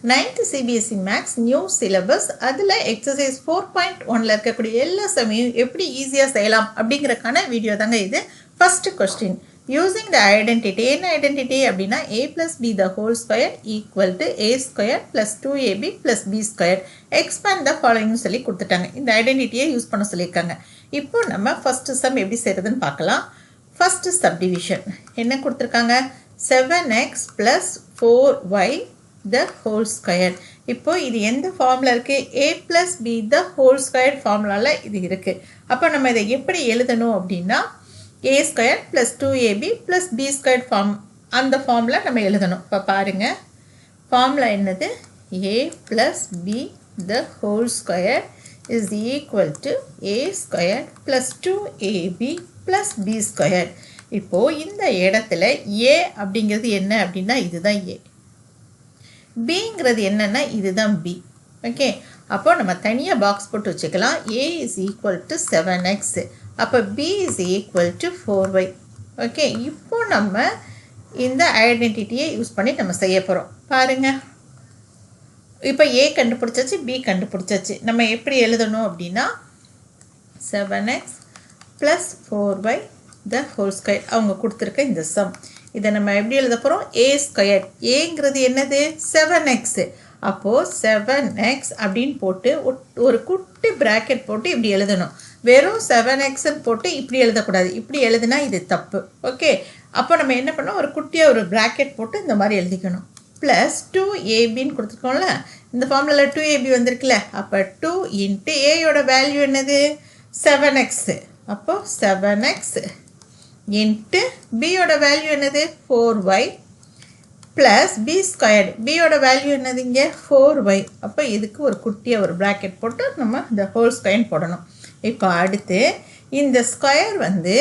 9th CBSE Max new syllabus அதில் exercise 4.1ல இருக்கக்கூடிய எல்லா சமையும் எப்படி ஈஸியாக செய்யலாம் அப்படிங்கிறக்கான வீடியோ தாங்க இது. First question, using the identity. என்ன ஐடென்டிட்டி அப்படின்னா a plus b the whole square equal to a square plus 2ab plus b square expand the following சொல்லி கொடுத்துட்டாங்க. இந்த ஐடென்டிட்டியை யூஸ் பண்ண சொல்லியிருக்காங்க. இப்போ நம்ம ஃபர்ஸ்ட் சம் எப்படி செய்யறதுன்னு பார்க்கலாம். ஃபர்ஸ்ட் சப்டிவிஷன் என்ன கொடுத்துருக்காங்க, 7x plus 4y the whole square. இப்போ இது எந்த ஃபார்முலா இருக்கு, a plus b the whole square ஃபார்முலால இது இருக்கு. அப்போ நம்ம இதை எப்படி எழுதணும் அப்படின்னா a square plus 2ab plus b square form, அந்த ஃபார்முலா நம்ம எழுதணும். இப்போ பாருங்க ஃபார்முலா என்னது, a plus b the whole square is equal to a square plus 2ab plus b square. இப்போ இந்த இடத்துல a அப்படிங்கிறது என்ன அப்படின்னா இதுதான் a, bங்கிறது என்னன்னா இதுதான் b. ஓகே, அப்போ நம்ம தனியாக பாக்ஸ் போட்டு வச்சுக்கலாம். a is equal to 7x, அப்போ b is equal to 4y. Okay, இப்போ நம்ம இந்த ஐடென்டிட்டியை யூஸ் பண்ணி நம்ம செய்ய போகிறோம். பாருங்க, இப்போ a கண்டுபிடிச்சாச்சு, b கண்டுபிடிச்சாச்சு. நம்ம எப்படி எழுதணும் அப்படின்னா 7x plus 4y the whole square, அவங்க கொடுத்துருக்க இந்த சம். இதை நம்ம எப்படி எழுத போகிறோம், a ஸ்கொயர், ஏங்கிறது என்னது 7x. அப்போது 7x அப்படின்னு போட்டு ஒரு குட்டி ப்ராக்கெட் போட்டு இப்படி எழுதணும். வெறும் 7xன்னு போட்டு இப்படி எழுதக்கூடாது, இப்படி எழுதுனா இது தப்பு. ஓகே, அப்போ நம்ம என்ன பண்ணோம், ஒரு குட்டியாக ஒரு ப்ராக்கெட் போட்டு இந்த மாதிரி எழுதிக்கணும். ப்ளஸ் 2abன்னு கொடுத்துருக்கோம்ல, இந்த ஃபார்முலாவில் 2ab வந்திருக்குல்ல, அப்போ 2 இன்ட்டு ஏயோட வேல்யூ என்னது 7x. அப்போ 7x இன்ட்டு பியோட வேல்யூ என்னது 4y ப்ளஸ் பி ஸ்கொயர்டு, பியோட வேல்யூ என்னது இங்கே 4y. அப்போ இதுக்கு ஒரு குட்டியாக ஒரு ப்ராக்கெட் போட்டு நம்ம இந்த ஹோல் ஸ்கொயர்னு போடணும். இப்போ அடுத்து இந்த ஸ்கொயர் வந்து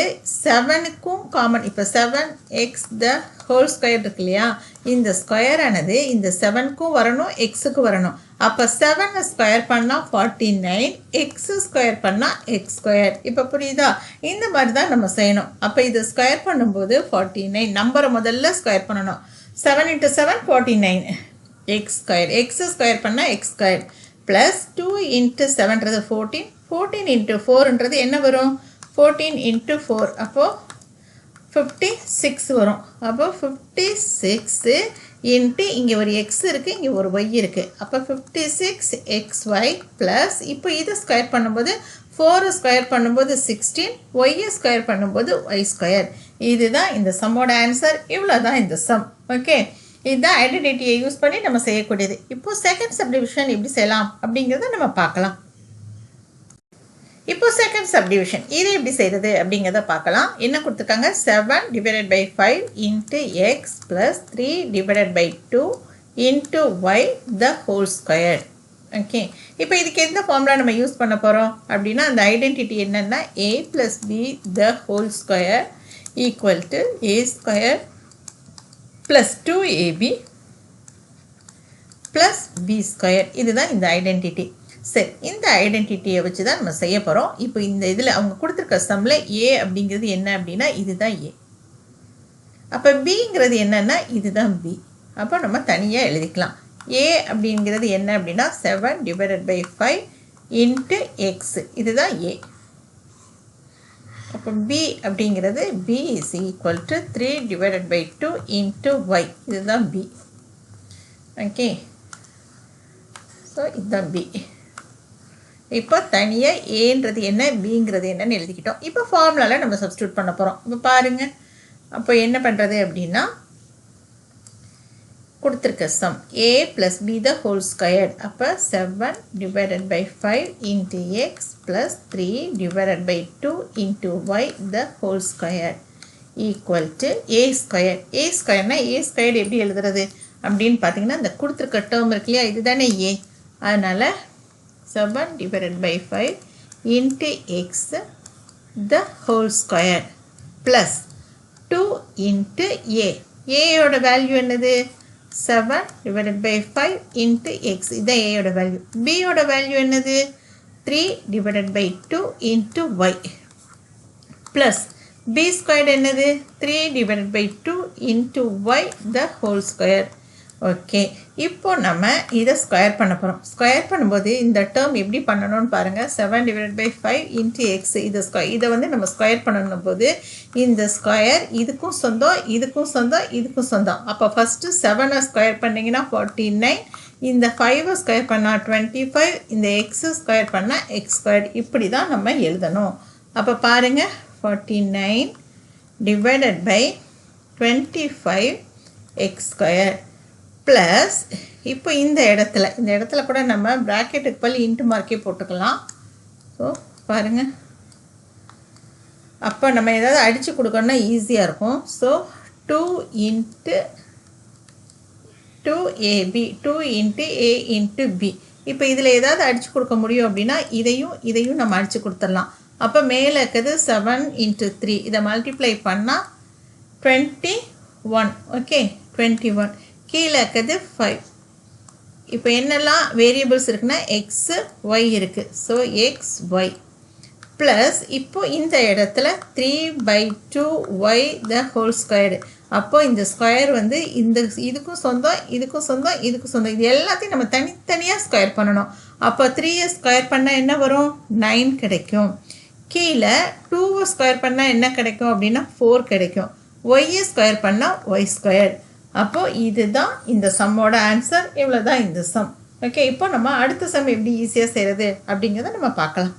7க்கும் காமன். இப்போ 7x த ஹோல் ஸ்கொயர் இருக்கு இல்லையா, இந்த ஸ்கொயர் ஆனது இந்த 7க்கும் வரணும், எக்ஸுக்கு வரணும். அப்போ 7 ஸ்கொயர் பண்ணால் 49, எக்ஸ் ஸ்கொயர் பண்ணால் எக்ஸ் ஸ்கொயர். இப்போ புரியுதா, இந்த மாதிரி தான் நம்ம செய்யணும். அப்போ இதை ஸ்கொயர் பண்ணும்போது 49, நம்பரை முதல்ல ஸ்கொயர் பண்ணணும். 7 × 7 49, எக்ஸ் ஸ்கொயர், எக்ஸ் ஸ்கொயர் பண்ணால் எக்ஸ் ஸ்கொயர் ப்ளஸ் 2 × 7ன்றது 14, 14 × 4ன்றது என்ன வரும் 14 × 4, அப்போது 56 வரும். அப்போ 56 இன்ட்டு இங்கே ஒரு எக்ஸ் இருக்குது, இங்கே ஒரு ஒய் இருக்குது. அப்போ 56xy ப்ளஸ், இப்போ இதை ஸ்கொயர் பண்ணும்போது 4 ஸ்கொயர் பண்ணும்போது 16, ஒய்யை ஸ்கொயர் பண்ணும்போது ஒய் ஸ்கொயர். இதுதான் இந்த சம்மோட ஆன்சர். இவ்வளோ தான் இந்த சம். ஓகே, இதுதான் ஐடென்டிட்டியை யூஸ் பண்ணி நம்ம செய்யக்கூடியது. இப்போது செகண்ட் சப்டிவிஷன் எப்படி செய்யலாம் அப்படிங்கிறத நம்ம பார்க்கலாம். இப்போ செகண்ட் சப்டிவிஷன் இது எப்படி செய்கிறது அப்படிங்கிறத பார்க்கலாம். என்ன கொடுத்துருக்காங்க, 7 divided by 5 into x plus 3 divided by 2 into y the whole square. Okay, இப்போ இதுக்கு எந்த ஃபார்முலா நம்ம யூஸ் பண்ண போகிறோம் அப்படின்னா அந்த ஐடென்டிட்டி என்னென்னா a plus b the whole square equal to a square plus 2ab plus b square. இதுதான் இந்த ஐடென்டிட்டி. சரி, இந்த ஐடென்டிட்டியை வச்சு தான் நம்ம செய்ய போகிறோம். இப்போ இந்த இதில் அவங்க கொடுத்துருக்க சம்மில் a அப்படிங்கிறது என்ன அப்படின்னா இதுதான் a. அப்போ bங்கிறது என்னன்னா இதுதான் b. அப்போ நம்ம தனியாக எழுதிக்கலாம். a அப்படிங்கிறது என்ன அப்படின்னா 7 divided by 5 into x, இதுதான் a. அப்போ b அப்படிங்கிறது b is equal to 3 divided by 2 into y, இதுதான் b. ஓகே, ஸோ இதுதான் b. இப்போ தனியாக ஏன்றது என்ன பிங்கிறது என்னன்னு எழுதிக்கிட்டோம். இப்போ ஃபார்முலாவில் நம்ம சப்ஸ்டியூட் பண்ண போகிறோம். இப்போ பாருங்கள், அப்போ என்ன பண்ணுறது அப்படின்னா கொடுத்துருக்க some a plus b the whole square. அப்போ 7 divided by 5 into x plus 3 divided by 2 into y the whole square equal to a square. a squareனா a squared எப்படி எழுதுறது அப்படின்னு பார்த்தீங்கன்னா இந்த கொடுத்துருக்க டேர்ம் இருக்கு இல்லையா, இதுதானே a. அதனால் 7 divided by 5 into x the whole square plus 2 into a. a value என்னது 7 divided by 5 into x, இதான் a யோட வேல்யூ. b யோட வேல்யூ என்னது 3 divided by 2 into y plus b squared என்னது 3 divided by 2 into y the whole square. Okay, இப்போ நம்ம இதை square பண்ண போகிறோம். ஸ்கொயர் பண்ணும்போது இந்த டேர்ம் எப்படி பண்ணணும்னு பாருங்கள். 7/5 இன்ட்டு எக்ஸ் இதை வந்து நம்ம ஸ்கொயர் பண்ணணும் போது இந்த ஸ்கொயர் இதுக்கும் சொந்தம், இதுக்கும் சொந்தம், இதுக்கும் சொந்தம். அப்போ ஃபஸ்ட்டு 7 ஸ்கொயர் பண்ணிங்கன்னா 49, இந்த 5 ஸ்கொயர் பண்ணால் 25, இந்த எக்ஸு ஸ்கொயர் பண்ணால் எக்ஸ் ஸ்கொயர். இப்படி தான் நம்ம எழுதணும். அப்போ பாருங்கள் 49 divided by 25 X square plus இப்போ இந்த இடத்துல கூட நம்ம ப்ராக்கெட்டுக்கு பள்ளி இன்ட்டு மார்க்கே போட்டுக்கலாம். ஸோ பாருங்கள், அப்போ நம்ம ஏதாவது அடித்து கொடுக்கணுன்னா ஈஸியாக இருக்கும். So 2 into 2ab 2 into a into b. இப்போ இதில் ஏதாவது அடித்து கொடுக்க முடியும் அப்படின்னா இதையும் நம்ம அடித்து கொடுத்துடலாம். அப்போ மேலே இருக்கிறது 7 இன்ட்டு 3, இதை மல்டிப்ளை பண்ணால் 21. ஓகே, 21. கீழே இருக்கிறது 5. இப்போ என்னெல்லாம் வேரியபிள்ஸ் இருக்குன்னா எக்ஸு ஒய் இருக்குது. ஸோ எக்ஸ் ஒய் ப்ளஸ் இப்போ இந்த இடத்துல 3/2y த ஹோல் ஸ்கொயர்டு. அப்போ இந்த ஸ்கொயர் வந்து இதுக்கும் சொந்தம், இதுக்கும் சொந்தம், இதுக்கும் சொந்தம். இது எல்லாத்தையும் நம்ம தனித்தனியாக ஸ்கொயர் பண்ணணும். அப்போ 3 ஸ்கொயர் பண்ணால் என்ன வரும்? 9 கிடைக்கும். கீழே 2 ஸ்கொயர் பண்ணால் என்ன கிடைக்கும் அப்படின்னா 4 கிடைக்கும். ஒய்யை ஸ்கொயர் பண்ணால் ஒய் ஸ்கொயர். அப்போது இதுதான் இந்த சம்மோட ஆன்சர். இவ்வளோ தான் இந்த சம். ஓகே, இப்போ நம்ம அடுத்த சம் எப்படி ஈஸியாக செய்கிறது அப்படிங்கிறத நம்ம பார்க்கலாம்.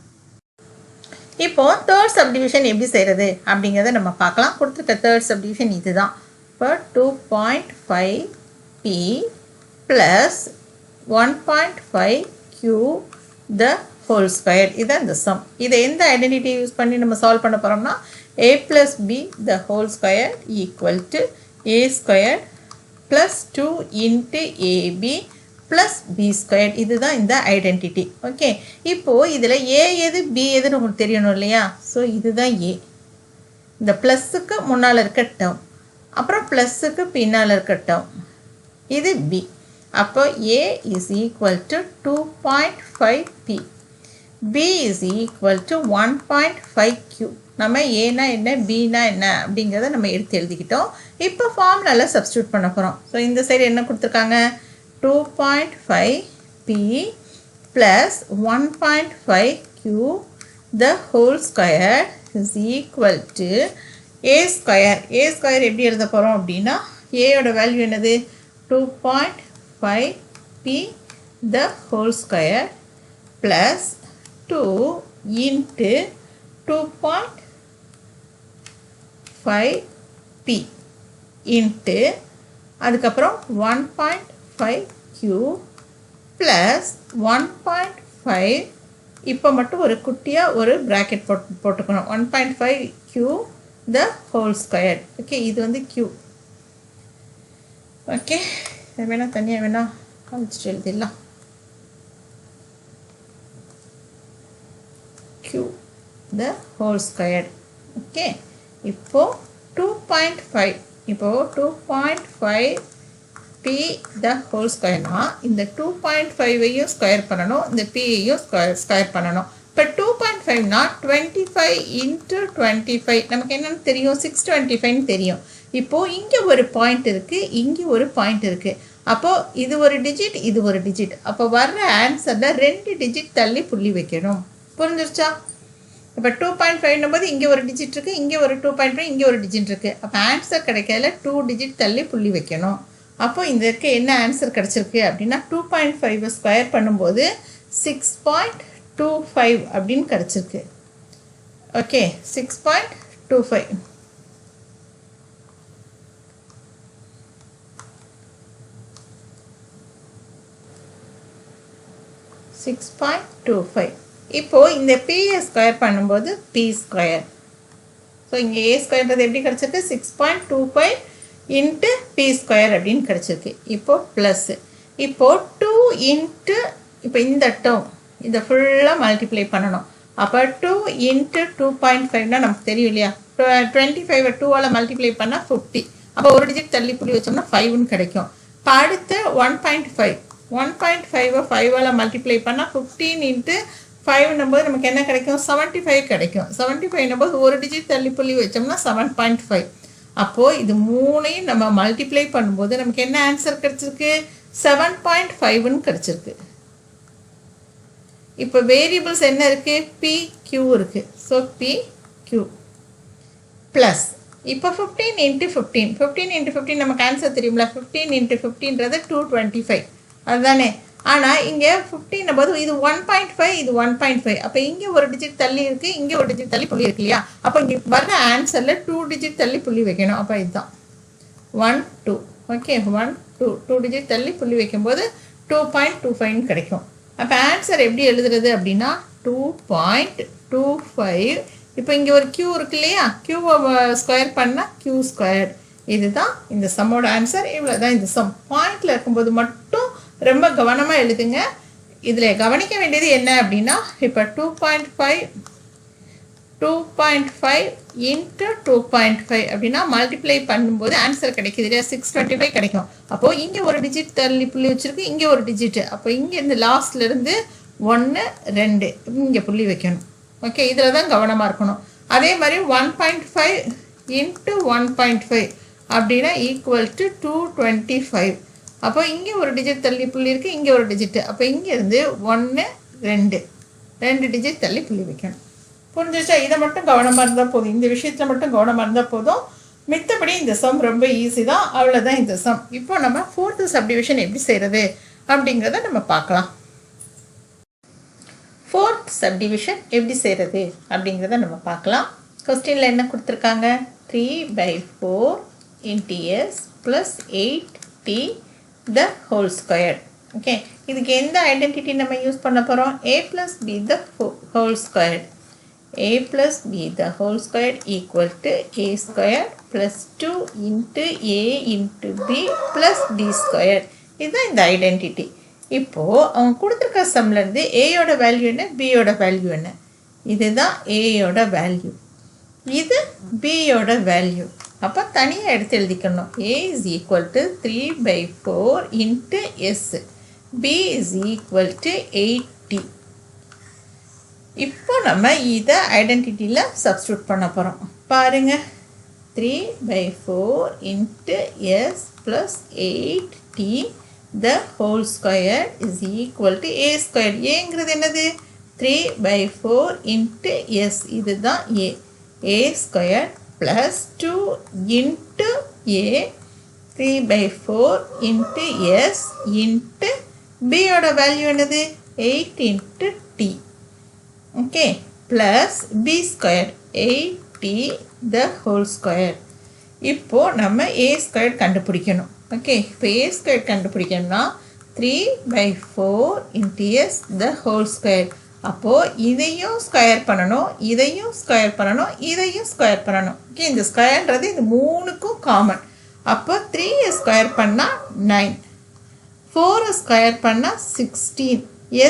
இப்போது தேர்ட் சப்டிவிஷன் எப்படி செய்கிறது அப்படிங்கிறத நம்ம பார்க்கலாம். கொடுத்துருக்க தேர்ட் சப்டிவிஷன் இது தான். இப்போ 2.5p plus 1.5q the whole square. இதுதான் இந்த சம். இதை எந்த ஐடென்டிட்டி யூஸ் பண்ணி நம்ம சால்வ் பண்ண போகிறோம்னா a + b the whole square equal to a square plus 2 into ab plus b square. இதுதான் இந்த ஐடென்டிட்டி. ஓகே, இப்போது இதில் a எது b எதுன்னு உங்களுக்கு தெரியணும் இல்லையா? ஸோ இதுதான் a. இந்த ப்ளஸ்ஸுக்கு முன்னால் இருக்க டேர்ம், அப்புறம் ப்ளஸ்ஸுக்கு பின்னால் இருக்க டேர்ம், இது b. அப்போ a is equal to 2.5p, b is equal to 1.5q. நம்ம ஏனா என்ன பினா என்ன அப்படிங்கிறத நம்ம எடுத்து எழுதிக்கிட்டோம். இப்போ ஃபார்முலாவில் சப்ஸ்டியூட் பண்ண போகிறோம். ஸோ இந்த சைடு என்ன கொடுத்துருக்காங்க? 2.5p plus 1.5q the whole square is equal to a square. a square எப்படி எழுத போகிறோம் அப்படின்னா ஏயோட வேல்யூ என்னது? 2.5p the whole square plus 2 into 2.5p into அதுக்கப்புறம் 1.5q ப்ளஸ் 1.5. இப்போ மட்டும் ஒரு குட்டியாக ஒரு ப்ராக்கெட் போட்டுக்கணும். 1.5q the whole square. Okay, இது வந்து q. ஓகே, வேணால் தனியாக வேணால் காமிச்சிட்டு எழுதிடலாம். q the whole square. Okay, இப்போது 2.5 இப்போது 2.5p the whole squareனா இந்த 2.5ஐயும் ஸ்கொயர் பண்ணணும், இந்த pஐயும் ஸ்கொயர் பண்ணணும். இப்போ 2.5னா 25 இன்ட்டு 25 நமக்கு என்னென்னு தெரியும்? 625ன்னு தெரியும். இப்போது இங்கே ஒரு பாயிண்ட் இருக்குது, இங்கே ஒரு பாயிண்ட் இருக்குது. அப்போது இது ஒரு டிஜிட், இது ஒரு டிஜிட். அப்போ வர்ற ஆன்சரில் 2 டிஜிட் தள்ளி புள்ளி வைக்கணும். புரிஞ்சிருச்சா? இப்போ 2.5 போது இங்கே ஒரு டிஜிட் இருக்குது, இங்கே ஒரு 2.5, இங்கே ஒரு டிஜிட் இருக்குது. அப்போ ஆன்சர் கிடைக்கல 2 டிஜிட் தள்ளி புள்ளி வைக்கணும். அப்போ இந்த இருக்க என்ன ஆன்சர் கிடச்சிருக்கு அப்படின்னா 2.5 ஸ்கொயர் பண்ணும்போது 6.25 அப்படின்னு கிடச்சிருக்கு. ஓகே, 6.25. இப்போது இந்த பியை ஸ்கொயர் பண்ணும்போது பி ஸ்கொயர். ஸோ இங்கே ஏ ஸ்கொயர்ன்றது எப்படி கிடச்சிருக்கு? 6.25 இன்ட்டு பி ஸ்கொயர் அப்படின்னு கிடச்சிருக்கு. இப்போது ப்ளஸ்ஸு. இப்போது 2 இன்ட்டு இப்போ இந்த டேர்ம் இதை ஃபுல்லாக மல்டிப்ளை பண்ணணும். அப்போ 2 இன்ட்டு 2.5னா நமக்கு தெரியும் இல்லையா? 25 2ஆல் மல்டிப்ளை பண்ணால் 50. அப்போ ஒரு டிஜிட் தள்ளி புள்ளி வச்சோம்னா 5ன்னு கிடைக்கும். இப்போ அடுத்து 1.5 5ஆல் மல்டிப்ளை பண்ணால் 15 இன்ட்டு 5 போது நமக்கு என்ன கிடைக்கும்? 75 கிடைக்கும். 75 போது ஒரு டிஜிட் தள்ளி புள்ளி வச்சோம்னா 7.5. அப்போது இது மூணையும் நம்ம மல்டிப்ளை பண்ணும்போது நமக்கு என்ன ஆன்சர் கிடச்சிருக்கு? 7.5ன்னு கிடச்சிருக்கு. இப்போ வேரியபிள்ஸ் என்ன இருக்குது? PQ இருக்குது. ஸோ PQ ப்ளஸ் இப்போ 15 × 15 15 × 15 நமக்கு ஆன்சர் தெரியும்ல. 15 × 15ன்றது 225 அதுதானே. ஆனால் இங்கே 15 போது இது 1.5 இது 1.5. அப்போ இங்கே ஒரு டிஜிட் தள்ளி இருக்குது, இங்கே ஒரு டிஜிட் தள்ளி புள்ளி இருக்கு இல்லையா. அப்போ இங்கே வர்ற ஆன்சரில் 2 டிஜிட் தள்ளி புள்ளி வைக்கணும். அப்போ இதுதான் 1 2. ஓகே 1 2 2 டிஜிட் தள்ளி புள்ளி வைக்கும்போது 2.25 கிடைக்கும். அப்போ ஆன்சர் எப்படி எழுதுறது அப்படின்னா 2.25. இப்போ இங்கே ஒரு Q இருக்கு இல்லையா, Qவை ஸ்கொயர் பண்ணால் Q². இதுதான் இந்த சம்மோட ஆன்சர். இவ்வளோ தான் இந்த சம். பாயிண்டில் இருக்கும்போது மட்டும் ரொம்ப கவனமாக எழுதுங்க. இதில் கவனிக்க வேண்டியது என்ன அப்படின்னா, இப்போ 2.5 × 2.5 அப்படின்னா மல்டிப்ளை பண்ணும்போது ஆன்சர் கிடைக்குது இல்லையா, 625 கிடைக்கும். அப்போது இங்கே ஒரு டிஜிட் தள்ளி புள்ளி வச்சுருக்கு, இங்கே ஒரு டிஜிட். அப்போ இங்கே இந்த லாஸ்ட்லேருந்து 1 2 இங்கே புள்ளி வைக்கணும். ஓகே, இதில் தான் கவனமாக இருக்கணும். அதே மாதிரி 1.5 × 1.5 அப்படின்னா ஈக்குவல் டு 225. அப்போ இங்கே ஒரு டிஜிட் தள்ளி புள்ளி இருக்குது, இங்கே ஒரு டிஜிட்டு. அப்போ இங்கேருந்து 1 2 டிஜிட் தள்ளி புள்ளி வைக்கணும். புரிஞ்சிச்சா? இதை மட்டும் கவனமாக இருந்தால் போதும். இந்த விஷயத்தில் மட்டும் கவனமாக இருந்தால் போதும். மித்தபடி இந்த சம் ரொம்ப ஈஸி தான். அவ்வளோதான் இந்த சம். இப்போ நம்ம 4th சப்டிவிஷன் எப்படி செய்கிறது அப்படிங்கிறத நம்ம பார்க்கலாம். 4th சப்டிவிஷன் எப்படி செய்கிறது அப்படிங்கிறத நம்ம பார்க்கலாம். கொஸ்டினில் என்ன கொடுத்துருக்காங்க? 3/4 × s + 8t the whole square. Okay, இதுக்கு எந்த ஐடென்டிட்டி நம்ம யூஸ் பண்ண போகிறோம்? a + b the whole square. a + b the whole square equal to a square + 2 × a × b + b square. இதுதான் இந்த ஐடென்டிட்டி. இப்போது அவங்க கொடுத்துருக்க சம்லேருந்து ஏயோட வேல்யூ என்ன, பியோட வேல்யூ என்ன? இதுதான் ஏயோட வேல்யூ, இது பியோட வேல்யூ. அப்போ தனியாக எடுத்து எழுதிக்கணும். a is equal to 3/4 × s, b is equal to 8t. இப்போ நம்ம இதை ஐடென்டிட்டியில் சப்ஸ்டியூட் பண்ண போகிறோம். பாருங்கள், 3/4 × s + 8t the whole square is equal to a². ஏங்கிறது என்னது? 3/4 × s. இதுதான் a. a² + 2 × a 3/4 × s × bயோட value என்னது? 8 × t. Okay, plus b² 8t the whole square. இப்போது நம்ம a² கண்டுபிடிக்கணும். ஓகே, இப்போ a² கண்டுபிடிக்கணும்னா 3/4 × s the whole square. அப்போது இதையும் ஸ்கொயர் பண்ணணும், இதையும் ஸ்கொயர் பண்ணணும், இதையும் ஸ்கொயர் பண்ணணும். ஓகே, இந்த ஸ்கொயர்ன்றது இது 3க்கும் காமன். அப்போ 3 ஸ்கொயர் பண்ணால் 9, 4 ஸ்கொயர் பண்ணால் 16,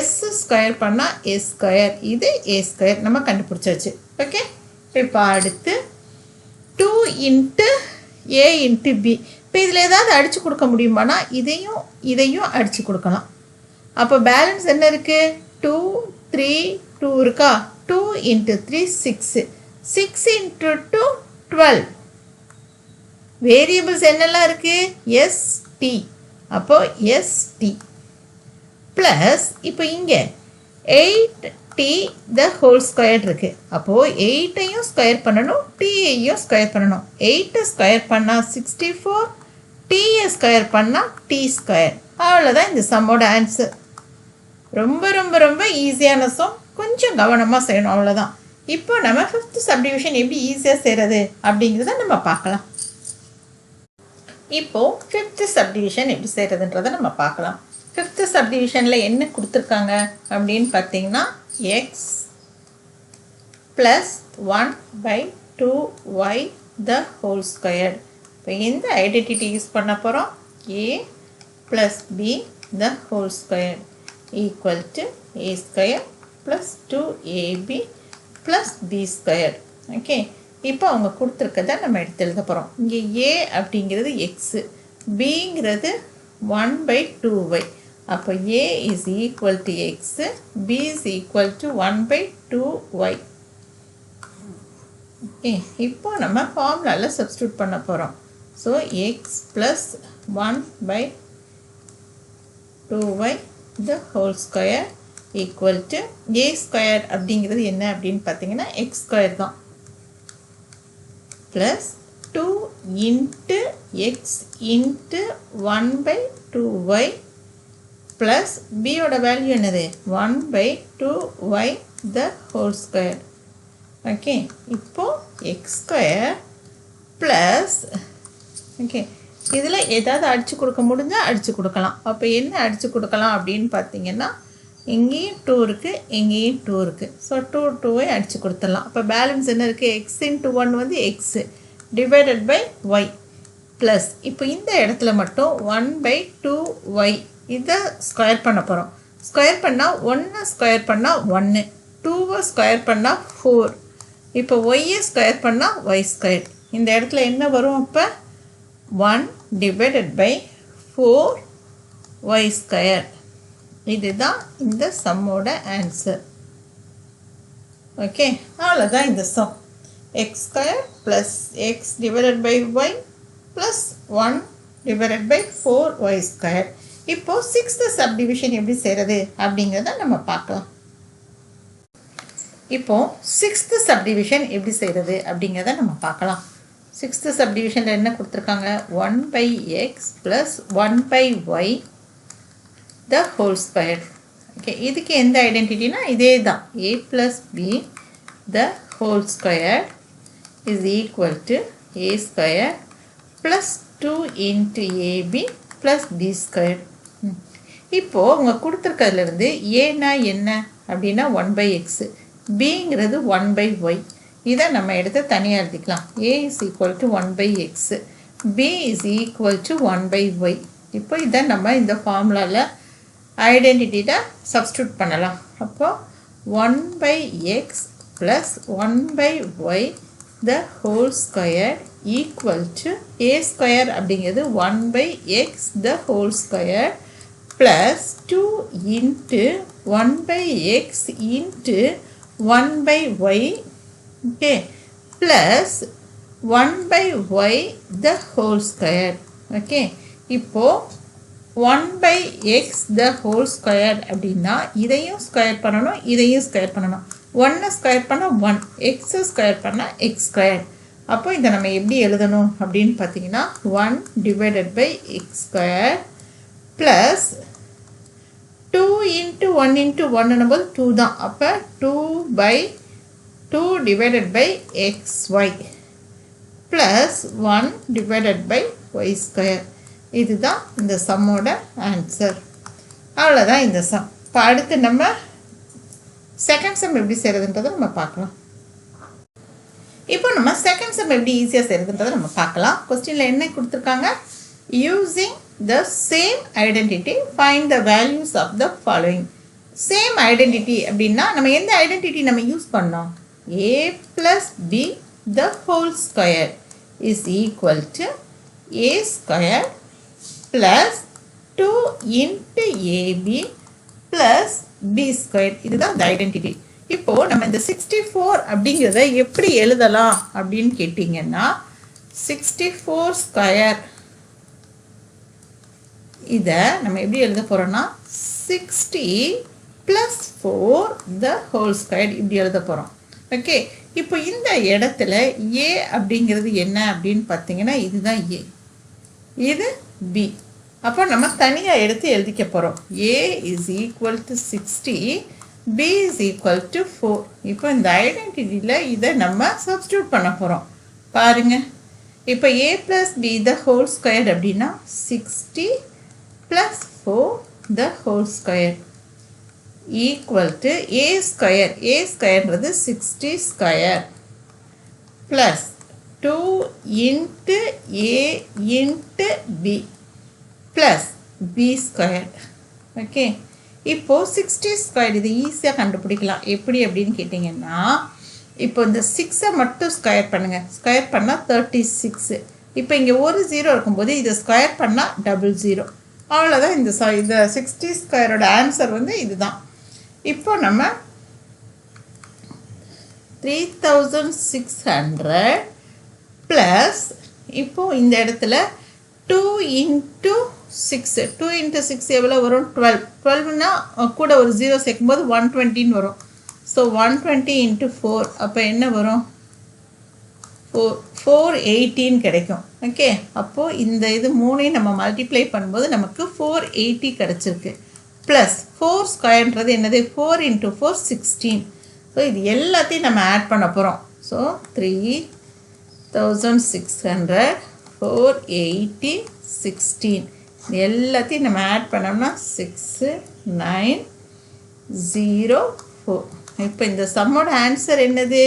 s ஸ்கொயர் பண்ணால் a². இது a² நம்ம கண்டுபிடிச்சாச்சு. ஓகே, இப்போ அடுத்து 2 × a × b. இப்போ இதில் ஏதாவது அடித்து கொடுக்க முடியுமானா இதையும் அடித்து கொடுக்கலாம். அப்போ பேலன்ஸ் என்ன இருக்குது? 2 3 2 இருக்கா? 2 × 3 6, 6 × 2 12. வேரியபிள்ஸ் என்னெல்லாம் இருக்குது? st. அப்போது st ப்ளஸ் இப்போ இங்கே 8t the whole square இருக்குது. அப்போது 8ஐயும் ஸ்கொயர் பண்ணணும், t-ஐயும் ஸ்கொயர் பண்ணணும். 8 ஸ்கொயர் பண்ணால் 64, t-ஐ ஸ்கொயர் பண்ணால் t². அவ்வளோதான் இந்த சம்மோட ஆன்சர். ரொம்ப ரொம்ப ரொம்ப ஈஸியான சம். கொஞ்சம் கவனமாக செய்யணும், அவ்வளோதான். இப்போ நம்ம 5th சப்டிவிஷன் எப்படி ஈஸியாக செய்கிறது அப்படிங்கிறத நம்ம பார்க்கலாம். இப்போது 5th சப்டிவிஷன் எப்படி செய்கிறதுன்றதை நம்ம பார்க்கலாம். 5th சப்டிவிஷனில் என்ன கொடுத்துருக்காங்க அப்படின்னு பார்த்தீங்கன்னா x + 1/2y the whole square. இப்போ எந்த ஐடென்டிட்டி யூஸ் பண்ண போகிறோம்? a + b the whole square equal to a² + 2ab + b². Okay, இப்போ அவங்க கொடுத்துருக்கதை நம்ம எடுத்து எழுத போகிறோம். இங்கே a அப்படிங்கிறது x, bங்கிறது 1/2y. அப்போ a is equal to x, b is equal to 1/2y. Okay, இப்போ நம்ம ஃபார்முலாவில் சப்ஸ்டியூட் பண்ண போகிறோம். So x + 1/2 2y the whole square equal to a square அப்படிங்கிறது என்ன அப்படின்னு பார்த்தீங்கன்னா x square தான் plus 2 into x into 1 by 2y plus b ஓட வேல்யூ என்னது 1 by 2y the whole square. Okay, இப்போ x square plus ஓகே, இதில் ஏதாவது அடித்து கொடுக்க முடிஞ்சால் அடித்து கொடுக்கலாம். அப்போ என்ன அடித்து கொடுக்கலாம் அப்படின்னு பார்த்தீங்கன்னா இங்கேயும் 2 இருக்குது, இங்கேயும் 2 இருக்குது. ஸோ 2ஐ அடித்து கொடுத்துடலாம். அப்போ பேலன்ஸ் என்ன இருக்குது? எக்ஸ் இன்ட்டு 1 வந்து X divided by Y plus இப்போ இந்த இடத்துல மட்டும் 1/2y இதை ஸ்கொயர் பண்ண போகிறோம். ஸ்கொயர் பண்ணால் 1 ஸ்கொயர் பண்ணால் 1, 2 ஸ்கொயர் பண்ணால் 4, இப்போ ஒய்யை ஸ்கொயர் பண்ணால் ஒய் ஸ்கொயர். இந்த இடத்துல என்ன வரும்? அப்போ 1 டிவைடட் பை 4y ஸ்கொயர். இதுதான் இந்த சம்மோட ஆன்சர். ஓகே, அவ்வளோதான் இந்த sum. X square plus X divided by Y plus 1 divided by 4y square. இப்போது 6th சப்டிவிஷன் எப்படி செய்கிறது அப்படிங்கிறத நம்ம பார்க்கலாம். இப்போது 6th சப்டிவிஷன் எப்படி செய்கிறது அப்படிங்கிறத நம்ம பார்க்கலாம். 6th சப்டிவிஷனில் என்ன கொடுத்துருக்காங்க? 1/x plus 1/y the whole square. Okay, இதுக்கு எந்த ஐடென்டிட்டினா இதே தான். a plus b the whole square is equal to a square plus 2 into ab plus b square. இப்போது உங்கள் கொடுத்துருக்கிறதுலேருந்து ஏனா என்ன அப்படின்னா 1/x, bங்கிறது 1/y. இதை நம்ம எடுத்து தனியாக எழுதிக்கலாம். a is equal to 1/x, b is equal to 1/y. இப்போ இதை நம்ம இந்த ஃபார்முலாவில் ஐடென்டிட்டியில் சப்ஸ்டியூட் பண்ணலாம். அப்போ 1/x plus 1/y the whole square equal to a square அப்படிங்கிறது 1/x the whole square plus 2 into 1/x into 1/y, okay, plus 1/y the whole square. okay, இப்போ 1/x the whole square அப்படின்னா இதையும் square பண்ணணும், இதையும் square பண்ணணும். 1 square பண்ணால் 1, x square பண்ணால் x square. அப்போ இதை நம்ம எப்படி எழுதணும் அப்படின்னு பார்த்தீங்கன்னா 1 divided by X square plus 2 into 1 into 1 என்னும்போது 2 தான். அப்போ 2/2 டிவைடட் பை xy ப்ளஸ் 1 டிவைடட் பை y ஸ்கொயர். இதுதான் இந்த சம்மோட ஆன்சர். அவ்வளோதான் இந்த சம். இப்போ அடுத்து நம்ம செகண்ட் சம் எப்படி செய்கிறதுன்றதை நம்ம பார்க்கலாம். இப்போ நம்ம செகண்ட் சம் எப்படி ஈஸியாக செய்கிறதுன்றதை நம்ம பார்க்கலாம். கொஸ்டினில் என்ன கொடுத்துருக்காங்க? Using the same identity find the values of the following. Same identity அப்படின்னா நம்ம எந்த ஐடென்டிட்டி நம்ம யூஸ் பண்ணோம்? a plus b the whole square is equal to a square plus 2 into ab plus b square. இதுதான் இந்த identity. இப்போது நம்ம இந்த 64 அப்படிங்கிறத எப்படி எழுதலாம் அப்படின்னு கேட்டிங்கன்னா 64 ஸ்கொயர் இதை நம்ம எப்படி எழுத போகிறோன்னா 60 + 4 the whole square இப்படி எழுத போகிறோம். ஓகே, இப்போ இந்த இடத்துல a அப்படிங்கிறது என்ன அப்படின்னு பார்த்தீங்கன்னா இதுதான் a, இது b. அப்போ நம்ம தனியாக எடுத்து எழுதிக்க போகிறோம். a is equal to 60, b is equal to 4. இப்போ இந்த ஐடென்டிட்டியில் இதை நம்ம சப்ஸ்டியூட் பண்ண போகிறோம். பாருங்கள், இப்போ a plus b the whole square அப்படின்னா 60 plus 4 the whole square equal to a square. a squareன்றது 60 square plus 2 into a into b plus b square. Okay, இப்போது 60 ஸ்கொயர் இது ஈஸியாக கண்டுபிடிக்கலாம். எப்படி அப்படின்னு கேட்டிங்கன்னா இப்போ இந்த 6ஐ மட்டும் ஸ்கொயர் பண்ணுங்கள். ஸ்கொயர் பண்ணால் 36. இப்போ இங்கே ஒரு 0 இருக்கும்போது இதை ஸ்கொயர் பண்ணால் 00. அவ்வளோதான். இந்த 60 ஸ்கொயரோட ஆன்சர் வந்து இதுதான். இப்போ நம்ம 3600 ப்ளஸ் இப்போது இந்த இடத்துல 2 into 6 2 into 6 எவ்வளோ வரும் 12 12னா கூட ஒரு 0 சேர்க்கும்போது 120 வரும் ஸோ 120 into 4 அப்போ என்ன வரும் 418 கிடைக்கும் ஓகே அப்போது இந்த இது மூணையும் நம்ம மல்டிப்ளை பண்ணும்போது நமக்கு 480 கிடச்சிருக்கு ப்ளஸ் 4 ஸ்கொயர்ன்றது என்னது 4 into 4 16 ஸோ இது எல்லாத்தையும் நம்ம ஆட் பண்ண போகிறோம் ஸோ 3600 480 16 இது எல்லாத்தையும் நம்ம ஆட் பண்ணோம்னா 6904 இப்போ இந்த சம்மோட ஆன்சர் என்னது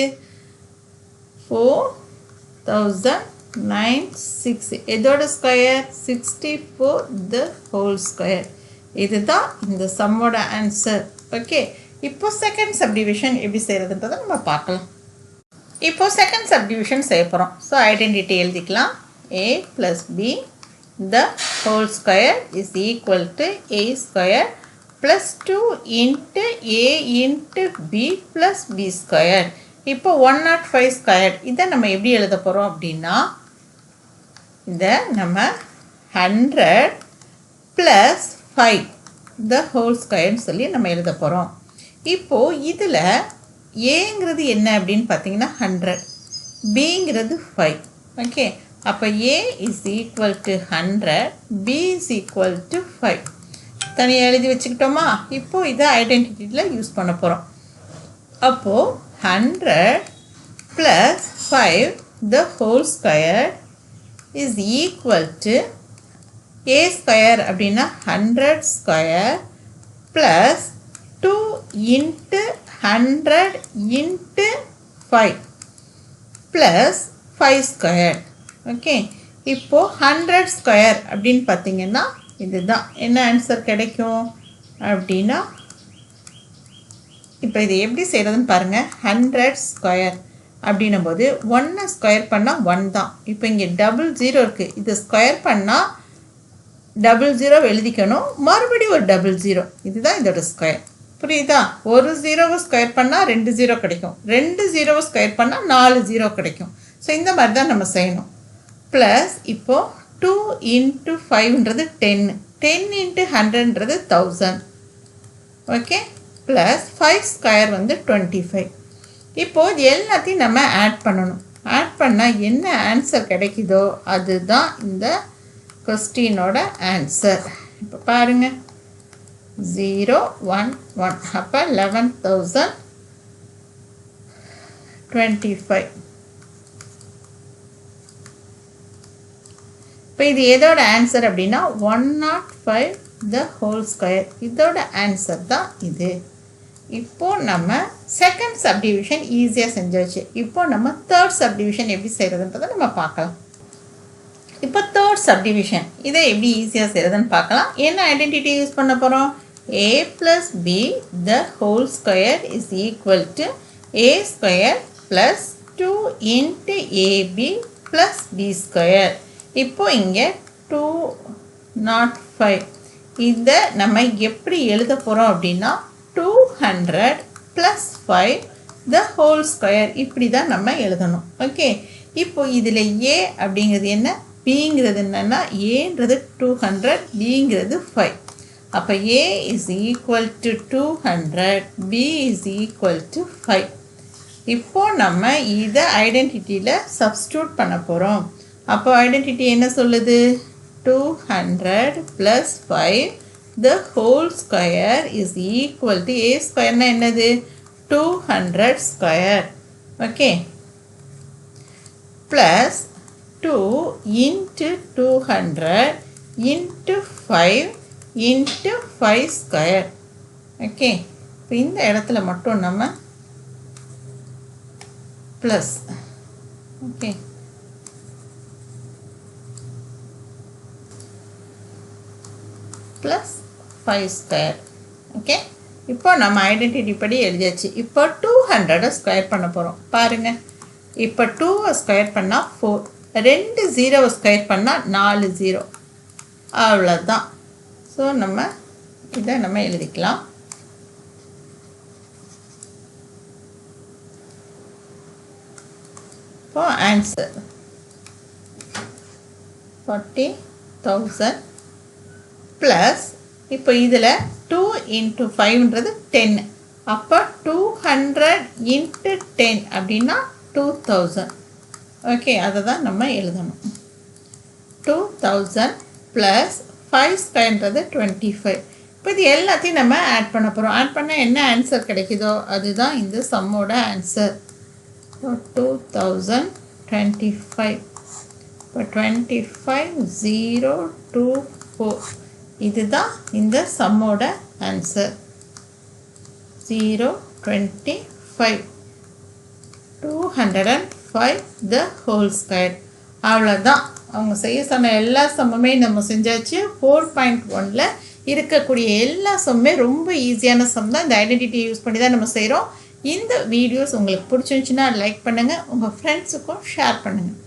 4096 எதோட ஸ்கொயர் 64 the whole square இதுதான் இந்த சம்மோட ஆன்சர் ஓகே இப்போ செகண்ட் சப்டிவிஷன் எப்படி செய்கிறதுன்றதை நம்ம பார்க்கலாம் இப்போ செகண்ட் சப்டிவிஷன் செய்ய போகிறோம் ஸோ ஐடென்டிட்டி எழுதிக்கலாம் a plus b the whole square is equal to a square plus 2 into a into b plus b square இப்போ 105 ஸ்கொயர் இதை நம்ம எப்படி எழுத போகிறோம் அப்படின்னா இதை நம்ம 100 ப்ளஸ் 5 the whole ஸ்கொயர்னு சொல்லி நம்ம எழுத போகிறோம் இப்போது இதில் ஏங்கிறது என்ன அப்படின்னு பார்த்தீங்கன்னா 100 பிங்கிறது 5 ஓகே அப்போ a is equal to 100 b is equal to 5 தனியாக எழுதி வச்சுக்கிட்டோமா இப்போது இதை ஐடென்டிட்டியில் யூஸ் பண்ண போகிறோம் அப்போது 100 plus 5 the whole square is equal to a square அப்படின்னா 100 square plus 2 into 100 into 5 plus 5 square okay இப்போது 100 ஸ்கொயர் அப்படின்னு பார்த்தீங்கன்னா இதுதான் என்ன ஆன்சர் கிடைக்கும் அப்படின்னா இப்போ இது எப்படி செய்கிறதுன்னு பாருங்கள் 100 ஸ்கொயர் அப்படின்னும் போது 1 ஸ்கொயர் பண்ணால் 1 தான் இப்போ இங்கே 00 இருக்குது இது ஸ்கொயர் பண்ணால் 00 எழுதிக்கணும் மறுபடியும் ஒரு 00 இதுதான் இதோட ஸ்கொயர் புரியுதா ஒரு 0 ஸ்கொயர் பண்ணால் 2 0 கிடைக்கும் 2 0 ஸ்கொயர் பண்ணால் 4 0 கிடைக்கும் ஸோ இந்த மாதிரி தான் நம்ம செய்யணும் ப்ளஸ் இப்போது 2 into 5ன்றது 10 10 into 100ன்றது 1000 okay plus 5 square வந்து 25 இப்போது இது எல்லாத்தையும் நம்ம ஆட் பண்ணணும் ஆட் பண்ணால் என்ன ஆன்சர் கிடைக்குதோ அதுதான் இந்த கொஸ்டினோட ஆன்சர் இப்போ பாருங்கள் 0 1 1 அப்போ 11025 இப்போ இது எதோட ஆன்சர் அப்படின்னா 105 the whole square இதோட ஆன்சர் தான் இது இப்போது நம்ம செகண்ட் சப்டிவிஷன் ஈஸியாக செஞ்சாச்சு இப்போ நம்ம தேர்ட் சப்டிவிஷன் எப்படி செய்கிறதுன்றதை நம்ம பார்க்கலாம் இப்போ தேர்ட் சப்டிவிஷன் இதை எப்படி ஈஸியாக செய்கிறதுன்னு பார்க்கலாம் என்ன ஐடென்டிட்டி யூஸ் பண்ண போகிறோம் a plus b the whole square is equal to a square plus 2 into ab plus b square இப்போ இங்கே 205 இதை நம்ம எப்படி எழுத போகிறோம் அப்படின்னா 200 plus 5 the whole square இப்படி தான் நம்ம எழுதணும் ஓகே இப்போ இதில் a அப்படிங்கிறது என்ன bங்கிறது என்னென்னா aன்றது 200 bங்கிறது 5 அப்போ a is equal to 200 b is equal to 5 இப்போ நம்ம இதை ஐடென்டிட்டியில் சப்ஸ்டியூட் பண்ண போகிறோம் அப்போ ஐடென்டிட்டி என்ன சொல்லுது 200 plus 5 the whole square is equal to a square என்னது 200 square okay plus 2 into 200 into 5 into 5 square okay இப்போ இந்த இடத்துல மட்டும் நம்ம plus okay plus 5 square okay இப்போ நம்ம ஐடென்டிட்டி படி எழுதியாச்சு இப்போ 200 ஸ்கொயர் பண்ண போகிறோம் பாருங்கள் இப்போ 2 ஸ்கொயர் பண்ணால் 4 2 0 ஸ்கொயர் பண்ணால் 4 0 அவ்வளோதான் ஸோ நம்ம இதை நம்ம எழுதிக்கலாம் இப்போ ஆன்சர் 40,000 ப்ளஸ் இப்போ இதில் 2 into 5ன்றது 10. அப்போ 200 into 10 அப்படின்னா 2000. ஓகே, அதை தான் நம்ம எழுதணும். 2000 ப்ளஸ் 5 ஸ்கொயர்ன்றது 25. இப்போ இது எல்லாத்தையும் நம்ம ஆட் பண்ண போகிறோம். ஆட் பண்ணால் என்ன ஆன்சர் கிடைக்குதோ அதுதான் இந்த சம்மோட ஆன்சர். 2025. இப்போ 25024 இதுதான் இந்த சம்மோட ஆன்சர். 025 205 the whole square. அவ்வளோதான். அவங்க செய்ய சொன்ன எல்லா சம்முமே நம்ம செஞ்சாச்சு. 4.1ல் இருக்கக்கூடிய எல்லா சம்மே ரொம்ப ஈஸியான சம் தான். இந்த ஐடென்டிட்டியை யூஸ் பண்ணி தான் நம்ம செய்கிறோம். இந்த வீடியோஸ் உங்களுக்கு பிடிச்சிருந்துச்சுன்னா லைக் பண்ணுங்கள், உங்கள் ஃப்ரெண்ட்ஸுக்கும் ஷேர் பண்ணுங்கள்.